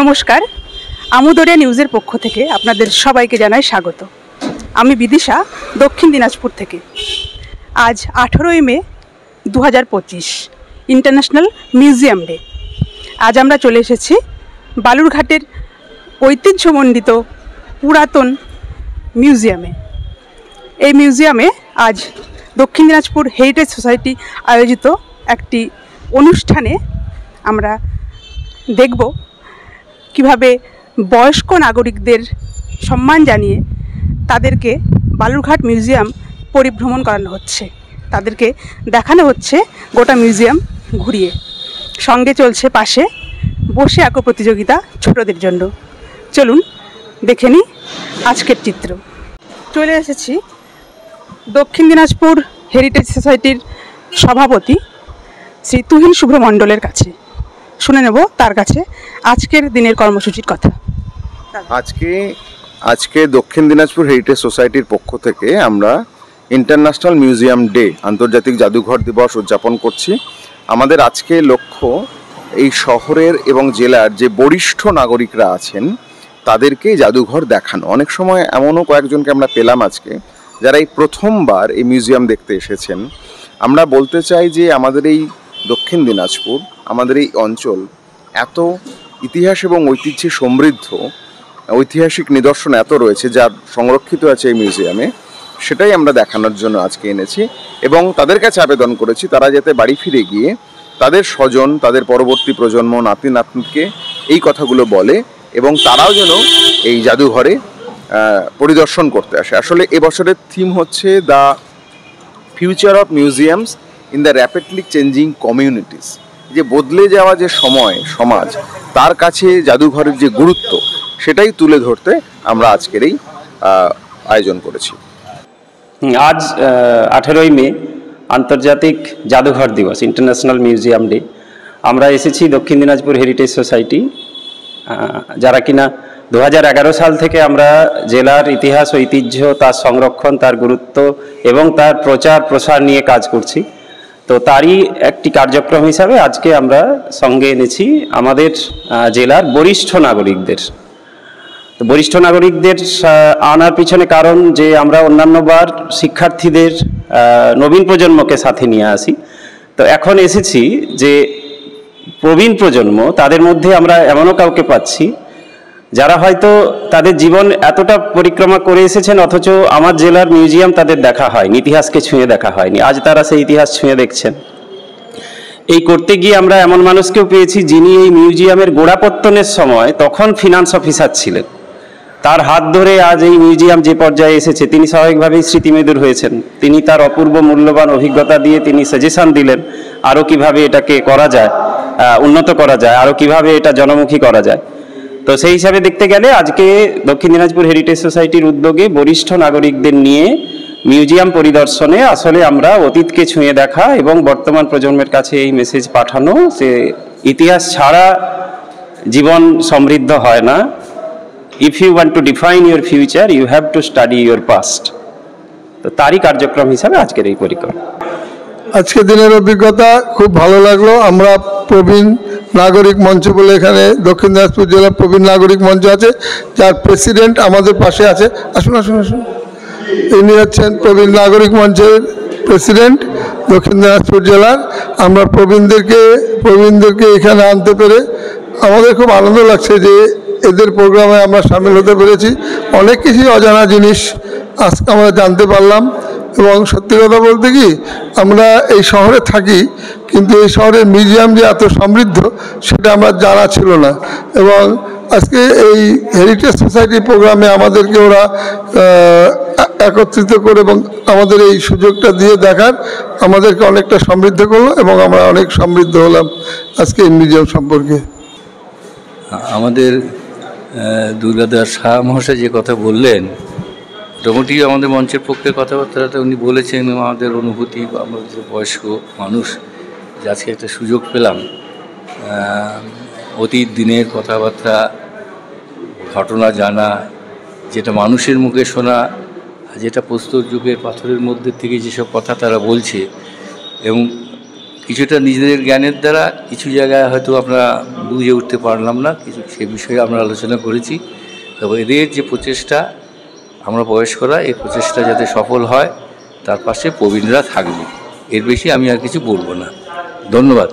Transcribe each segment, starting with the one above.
নমস্কার, আমুদরিয়া নিউজের পক্ষ থেকে আপনাদের সবাইকে জানাই স্বাগত। আমি বিদিশা, দক্ষিণ দিনাজপুর থেকে। আজ 18ই মে 2025, ইন্টারন্যাশনাল মিউজিয়াম ডে। আজ আমরা চলে এসেছি বালুরঘাটের ঐতিহ্যমণ্ডিত পুরাতন মিউজিয়ামে। এই মিউজিয়ামে আজ দক্ষিণ দিনাজপুর হেরিটেজ সোসাইটি আয়োজিত একটি অনুষ্ঠানে আমরা দেখব কিভাবে বয়স্ক নাগরিকদের সম্মান জানিয়ে তাদেরকে বালুরঘাট মিউজিয়াম পরিভ্রমণ করানো হচ্ছে। তাদেরকে দেখানো হচ্ছে গোটা মিউজিয়াম ঘুরিয়ে। সঙ্গে চলছে পাশে বসে আঁকো প্রতিযোগিতা ছোটদের জন্য। চলুন দেখে নিই আজকের চিত্র। চলে এসেছি দক্ষিণ দিনাজপুর হেরিটেজ সোসাইটির সভাপতি শ্রী তুহিন শুভ্র মণ্ডলের কাছে। শুনে নেব তার কাছে আজকের দিনের কর্মসূচির কথা। আজকে দক্ষিণ দিনাজপুর হেরিটেজ সোসাইটির পক্ষ থেকে আমরা ইন্টারন্যাশনাল মিউজিয়াম ডে, আন্তর্জাতিক জাদুঘর দিবস উদযাপন করছি। আমাদের আজকে লক্ষ্য এই শহরের এবং জেলার যে বরিষ্ঠ নাগরিকরা আছেন তাদেরকে জাদুঘর দেখানো। অনেক সময় এমনও কয়েকজনকে আমরা পেলাম আজকে যারা এই প্রথমবার এই মিউজিয়াম দেখতে এসেছেন। আমরা বলতে চাই যে আমাদের এই দক্ষিণ দিনাজপুর, আমাদের এই অঞ্চল এত ইতিহাস এবং ঐতিহ্যে সমৃদ্ধ, ঐতিহাসিক নিদর্শন এত রয়েছে যা সংরক্ষিত আছে এই মিউজিয়ামে, সেটাই আমরা দেখানোর জন্য আজকে এনেছি। এবং তাদের কাছে আবেদন করেছি তারা যাতে বাড়ি ফিরে গিয়ে তাদের স্বজন, তাদের পরবর্তী প্রজন্ম, নাতি নাতনিকে এই কথাগুলো বলে এবং তারাও যেন এই জাদুঘরে পরিদর্শন করতে আসে। আসলে এবছরের থিম হচ্ছে the future of museums in the rapidly changing communities. যে বদলে যাওয়া যে সমাজ, তার কাছে জাদুঘরের যে গুরুত্ব সেটাই তুলে ধরতে আমরা আজকের এই আয়োজন করেছি। আজ 18ই মে আন্তর্জাতিক জাদুঘর দিবস, ইন্টারন্যাশনাল মিউজিয়াম ডে। আমরা এসেছি দক্ষিণ দিনাজপুর হেরিটেজ সোসাইটি, যারা কিনা 2011 সাল থেকে আমরা জেলার ইতিহাস, ঐতিহ্য, তার সংরক্ষণ, তার গুরুত্ব এবং তার প্রচার প্রসার নিয়ে কাজ করছি। তো তারই একটি কার্যক্রম হিসাবে আজকে আমরা সঙ্গে এনেছি আমাদের জেলার বরিষ্ঠ নাগরিকদের। তো বরিষ্ঠ নাগরিকদের আনার পিছনে কারণ যে আমরা অন্যান্যবার শিক্ষার্থীদের, নবীন প্রজন্মকে সাথে নিয়ে আসি। তো এখন এসেছি যে প্রবীণ প্রজন্ম, তাদের মধ্যে আমরা এমনও কাউকে পাচ্ছি যারা হয়তো তাদের জীবন এতটা পরিক্রমা করে এসেছেন অথচ আমার জেলার মিউজিয়াম তাদের দেখা হয়নি, ইতিহাসকে ছুঁয়ে দেখা হয়নি। আজ তারা সেই ইতিহাস ছুঁয়ে দেখছেন। এই করতে গিয়ে আমরা এমন মানুষকেও পেয়েছি যিনি এই মিউজিয়ামের গোড়াপত্তনের সময় তখন ফিনান্স অফিসার ছিলেন। তার হাত ধরে আজ এই মিউজিয়াম যে পর্যায়ে এসেছে তিনি স্বাভাবিকভাবেই স্মৃতিমেদুর হয়েছেন। তিনি তার অপূর্ব মূল্যবান অভিজ্ঞতা দিয়ে তিনি সাজেশন দিলেন আরও কিভাবে এটাকে করা যায়, উন্নত করা যায়, আরও কিভাবে এটা জনমুখী করা যায়। তো সেই হিসাবে দেখতে গেলে আজকে দক্ষিণ দিনাজপুর হেরিটেজ সোসাইটির উদ্যোগে বরিষ্ঠ নাগরিকদের নিয়ে মিউজিয়াম পরিদর্শনে আসলে আমরা অতীতকে ছুঁয়ে দেখা এবং বর্তমান প্রজন্মের কাছে এই মেসেজ পাঠানো যে ইতিহাস ছাড়া জীবন সমৃদ্ধ হয় না। If you want to define your future you have to study your past. তো তারই কার্যক্রম হিসাবে আজকের এই পরিকল্পনা। আজকের দিনের অভিজ্ঞতা খুব ভালো লাগলো। আমরা প্রবীণ নাগরিক মঞ্চ বলে এখানে দক্ষিণ দিনাজপুর জেলার প্রবীণ নাগরিক মঞ্চ আছে, যার প্রেসিডেন্ট আমাদের পাশে আছে। আসুন আসুন আসুন, ইনি হচ্ছেন প্রবীণ নাগরিক মঞ্চের প্রেসিডেন্ট দক্ষিণ দিনাজপুর জেলার। আমরা প্রবীণদেরকে এখানে আনতে পেরে আমাদের খুব আনন্দ লাগছে যে এদের প্রোগ্রামে আমরা সামিল হতে পেরেছি। অনেক কিছুই অজানা জিনিস আজকে আমরা জানতে পারলাম। এবং সত্যি কথা বলতে কি, আমরা এই শহরে থাকি কিন্তু এই শহরের মিউজিয়াম যে এত সমৃদ্ধ সেটা আমরা জানা ছিল না। এবং আজকে এই হেরিটেজ সোসাইটির প্রোগ্রামে আমাদেরকে ওরা একত্রিত করে এবং আমাদের এই সুযোগটা দিয়ে দেখার আমাদেরকে অনেকটা সমৃদ্ধ করলো এবং আমরা অনেক সমৃদ্ধ হলাম আজকে এই মিউজিয়াম সম্পর্কে। আমাদের দুর্গাদাস শাহ মহাশয় যে কথা বললেন, মোটামুটি আমাদের মঞ্চের পক্ষে কথাবার্তাটা উনি বলেছেন। আমাদের অনুভূতি, আমাদের বয়স্ক মানুষ যে আজকে একটা সুযোগ পেলাম অতীত দিনের কথাবার্তা, ঘটনা জানা, যেটা মানুষের মুখে শোনা, যেটা প্রস্তর যুগের পাথরের মধ্যে থেকে যেসব কথা তারা বলছে এবং কিছুটা নিজেদের জ্ঞানের দ্বারা কিছু জায়গায় হয়তো আমরা বুঝে উঠতে পারলাম না, কিছু সে বিষয়ে আমরা আলোচনা করেছি। তবে এদের যে প্রচেষ্টা, আমরা বয়স্করা এই প্রচেষ্টা যাতে সফল হয় তার পাশে প্রবীণরা থাকবে, এর বেশি আমি আর কিছু বলবো না। ধন্যবাদ।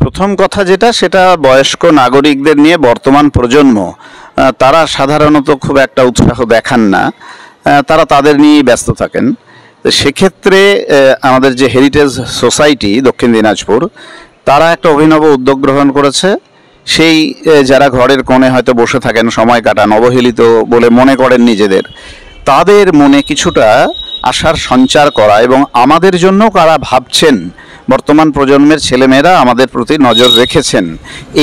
প্রথম কথা যেটা, সেটা বয়স্ক নাগরিকদের নিয়ে বর্তমান প্রজন্ম তারা সাধারণত খুব একটা উৎসাহ দেখান না, তারা তাদের নিয়েই ব্যস্ত থাকেন। তো সেক্ষেত্রে আমাদের যে হেরিটেজ সোসাইটি দক্ষিণ দিনাজপুর, তারা একটা অভিনব উদ্যোগ গ্রহণ করেছে। সেই যারা ঘরের কোণে হয়তো বসে থাকেন, সময় কাটান, অবহেলিত বলে মনে করেন নিজেদের, তাদের মনে কিছুটা আশার সঞ্চার করা এবং আমাদের জন্য কারা ভাবছেন, বর্তমান প্রজন্মের ছেলেমেয়েরা আমাদের প্রতি নজর রেখেছেন,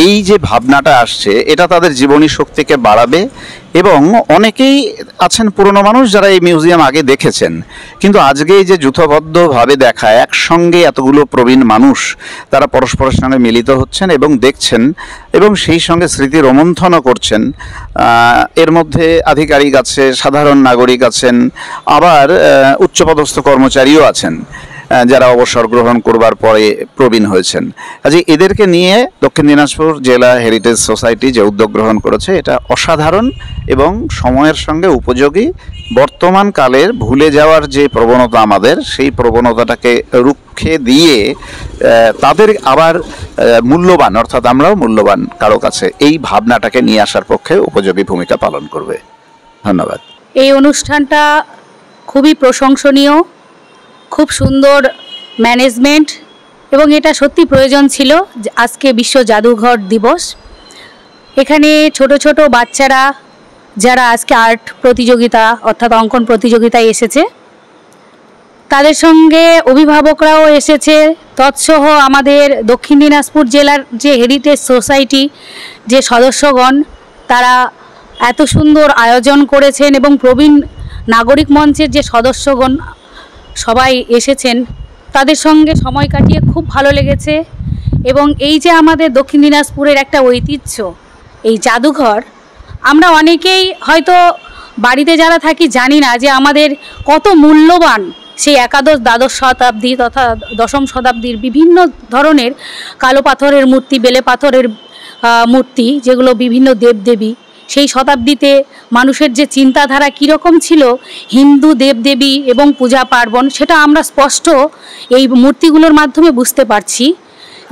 এই যে ভাবনাটা আসছে, এটা তাদের জীবনী শক্তিকে বাড়াবে। এবং অনেকেই আছেন পুরনো মানুষ যারা এই মিউজিয়াম আগে দেখেছেন, কিন্তু আজকে এই যে যূথবদ্ধভাবে দেখা, একসঙ্গে এতগুলো প্রবীণ মানুষ তারা পরস্পরের সঙ্গে মিলিত হচ্ছেন এবং দেখছেন এবং সেই সঙ্গে স্মৃতি রোমন্থনও করছেন। এর মধ্যে আধিকারিক আছে, সাধারণ নাগরিক আছেন, আবার উচ্চপদস্থ কর্মচারীও আছেন যারা অবসর গ্রহণ করবার পরে প্রবীণ হয়েছেন। কাজে এদেরকে নিয়ে দক্ষিণ দিনাজপুর জেলা হেরিটেজ সোসাইটি যে উদ্যোগ গ্রহণ করেছে, এটা অসাধারণ এবং সময়ের সঙ্গে উপযোগী। বর্তমান কালের ভুলে যাওয়ার যে প্রবণতা আমাদের, সেই প্রবণতাটাকে রুখে দিয়ে তাদের আবার মূল্যবান, অর্থাৎ আমরাও মূল্যবান কারো কাছে, এই ভাবনাটাকে নিয়ে আসার পক্ষে উপযোগী ভূমিকা পালন করবে। ধন্যবাদ। এই অনুষ্ঠানটা খুবই প্রশংসনীয়, খুব সুন্দর ম্যানেজমেন্ট, এবং এটা সত্যি প্রয়োজন ছিল। আজকে বিশ্ব জাদুঘর দিবস, এখানে ছোট ছোট বাচ্চারা যারা আজকে আর্ট প্রতিযোগিতা অর্থাৎ অঙ্কন প্রতিযোগিতায় এসেছে, তাদের সঙ্গে অভিভাবকরাও এসেছে, তৎসহ আমাদের দক্ষিণ দিনাজপুর জেলার যে হেরিটেজ সোসাইটি যে সদস্যগণ, তারা এত সুন্দর আয়োজন করেছেন এবং প্রবীণ নাগরিক মঞ্চের যে সদস্যগণ সবাই এসেছেন, তাদের সঙ্গে সময় কাটিয়ে খুব ভালো লেগেছে। এবং এই যে আমাদের দক্ষিণ দিনাজপুরের একটা ঐতিহ্য, এই জাদুঘর, আমরা অনেকেই হয়তো বাড়িতে যারা থাকি জানি না যে আমাদের কত মূল্যবান সেই একাদশ দ্বাদশ শতাব্দী তথা দশম শতাব্দীর বিভিন্ন ধরনের কালো পাথরের মূর্তি, বেলে পাথরের মূর্তি, যেগুলো বিভিন্ন দেবদেবী, সেই শতাব্দীতে মানুষের যে চিন্তাধারা কীরকম ছিল, হিন্দু দেবদেবী এবং পূজা পার্বণ, সেটা আমরা স্পষ্ট এই মূর্তিগুলোর মাধ্যমে বুঝতে পারছি।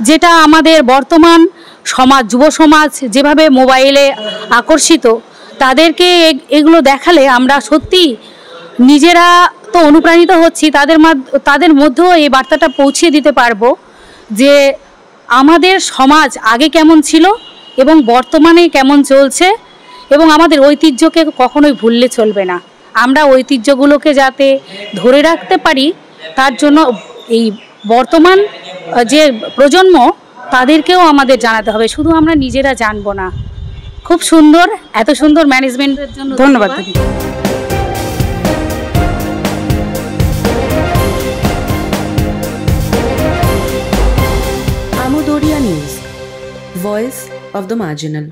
যেটা আমাদের বর্তমান সমাজ, যুব সমাজ যেভাবে মোবাইলে আকর্ষিত, তাদেরকে এগুলো দেখালে আমরা সত্যি নিজেরা তো অনুপ্রাণিত হচ্ছি, তাদের মধ্যেও এই বার্তাটা পৌঁছিয়ে দিতে পারবো যে আমাদের সমাজ আগে কেমন ছিল এবং বর্তমানে কেমন চলছে, এবং আমাদের ঐতিহ্যকে কখনোই ভুললে চলবে না। আমরা ঐতিহ্যগুলোকে যাতে ধরে রাখতে পারি, তার জন্য এই বর্তমান যে প্রজন্ম, তাদেরকেও আমাদের জানাতে হবে, শুধু আমরা নিজেরা জানবো না। খুব সুন্দর, এত সুন্দর ম্যানেজমেন্টের জন্য ধন্যবাদ দিদি। Amudoria News, Voice of the Marginal.